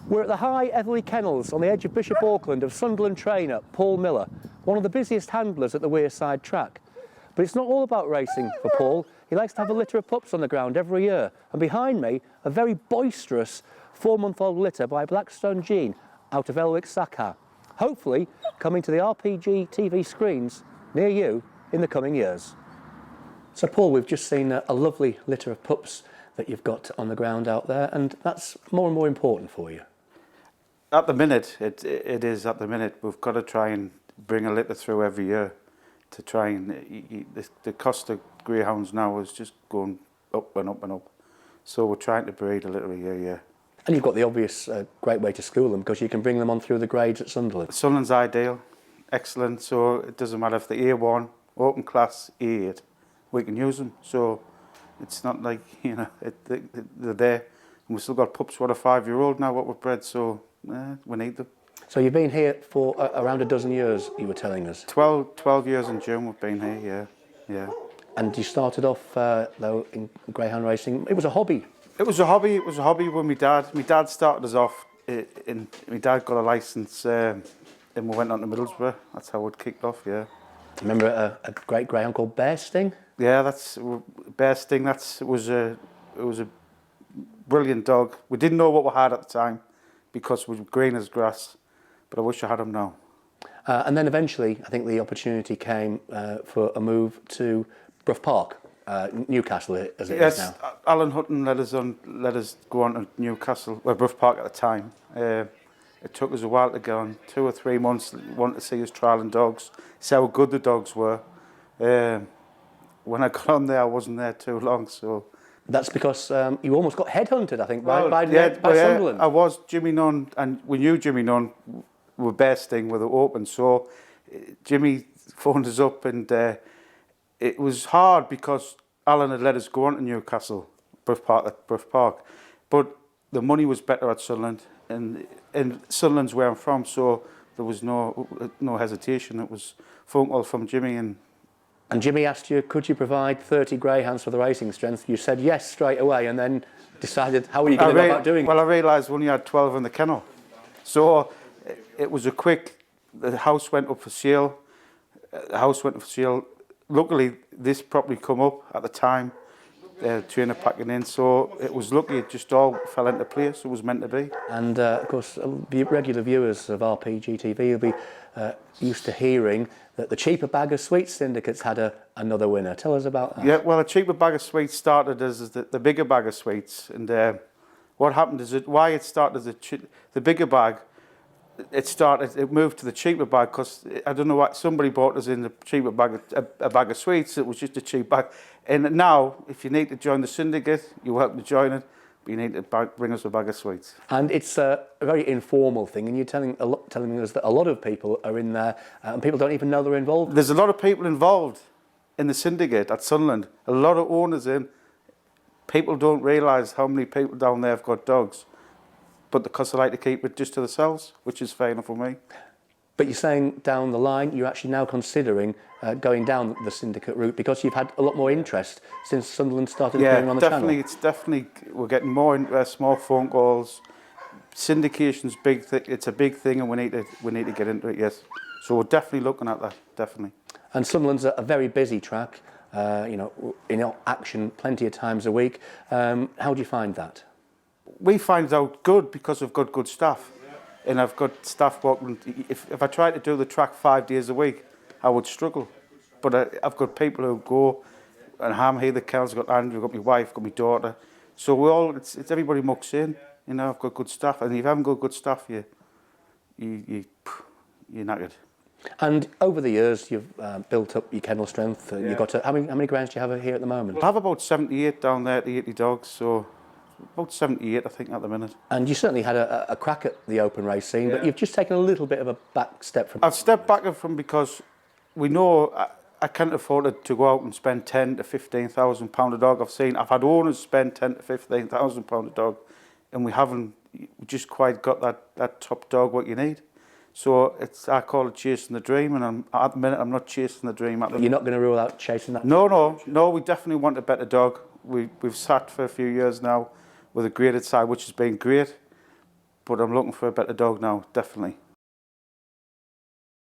We're at the High Etherley Kennels on the edge of Bishop Auckland of Sunderland trainer Paul Miller, one of the busiest handlers at the Wearside track. But it's not all about racing for Paul. He likes to have a litter of pups on the ground every year. And behind me, a very boisterous 4-month-old litter by Blackstone Jean out of Elwick Sakha. Hopefully coming to the RPG TV screens near you in the coming years. So Paul, we've just seen a lovely litter of pups that you've got on the ground out there, and that's more and more important for you. At the minute, it is at the minute. We've got to try and bring a litter through every year to try and... The cost of greyhounds now is just going up and up and up. So we're trying to breed a litter a year, yeah. And you've got the obvious great way to school them, because you can bring them on through the grades at Sunderland. Sunderland's ideal, excellent, so it doesn't matter if they're A1, open class, A8, we can use them. So it's not like, you know, they're there. And we've still got pups, what, a 5-year-old now, what we've bred, so we need them. So you've been here for around a dozen years, you were telling us? 12 years in June we've been here, yeah. And you started off, though, in greyhound racing. It was a hobby. It was a hobby with my dad. My dad started us off, my dad got a licence and we went on to Middlesbrough. That's how it kicked off, yeah. Remember a great greyhound called Bear Sting? Yeah, that's Bear Sting. It was a brilliant dog. We didn't know what we had at the time because we were green as grass, but I wish I had him now. And then eventually, I think the opportunity came for a move to Brough Park, Newcastle as it is now. Yes, Alan Hutton let us go on to Newcastle, well, Brough Park at the time. It took us a while to get on, 2 or 3 months, wanted to see us trialling dogs, see how good the dogs were. When I got on there, I wasn't there too long, so... That's because you almost got headhunted, I think, by Yeah, Sunderland. I was. Jimmy Nunn, and we knew Jimmy Nunn were Bear Sting with it open, so Jimmy phoned us up, and it was hard because Alan had let us go on to Newcastle, Brough Park, but the money was better at Sunderland, and Sunderland's where I'm from, so there was no hesitation. It was phone call from Jimmy, and Jimmy asked you, could you provide 30 greyhounds for the racing strength? You said yes straight away, and then decided how were you going to go about doing it? Well, I realised we only had 12 in the kennel, so it was a quick. The house went up for sale. Luckily, this property come up at the time, trainer packing in, so it was lucky it just all fell into place. It was meant to be. And of course, the regular viewers of RPG TV will be used to hearing that the cheaper bag of sweets syndicates had another winner. Tell us about that. Yeah, well, a cheaper bag of sweets started as the bigger bag of sweets, and what happened is why it started as the bigger bag. It moved to the cheaper bag because I don't know what somebody bought us in the cheaper bag, a bag of sweets. It was just a cheap bag. And now, if you need to join the syndicate, you're welcome to join it, but you need to bring us a bag of sweets. And it's a very informal thing, and you're telling us that a lot of people are in there, and people don't even know they're involved. There's a lot of people involved in the syndicate at Sunderland. A lot of owners in. People don't realise how many people down there have got dogs. But because they like to keep it just to themselves, which is fair enough for me. But you're saying down the line, you're actually now considering going down the syndicate route because you've had a lot more interest since Sunderland started appearing on the channel. Yeah, definitely, we're getting more interest, more phone calls. Syndication's big thing. It's a big thing, and we need to get into it. Yes, so we're definitely looking at that. Definitely. And Sunderland's a very busy track. In action plenty of times a week. How do you find that? We find out good because we've got good staff, and I've got staff working. If I tried to do the track 5 days a week, I would struggle. But I've got people who go, and I'm here. The kennels, I've got Andrew, I've got my wife, I've got my daughter. So it's everybody mucks in. You know, I've got good staff, and if you haven't got good staff, you're knackered. And over the years, you've built up your kennel strength. You've got how many greyhounds do you have here at the moment? I have about 78 down there, the 80 dogs. So. About 78, I think, at the minute. And you certainly had a crack at the open race scene, but you've just taken a little bit of a back step from... I've stepped back from because we know I can't afford to go out and spend £10,000 to £15,000 a dog. I've had owners spend £10,000 to £15,000 a dog, and we haven't just quite got that top dog what you need. So I call it chasing the dream, and at the minute I'm not chasing the dream. You're not going to rule out chasing that? No, we definitely want a better dog. We've sat for a few years now with a graded side, which has been great. but I'm looking for a better dog now, definitely.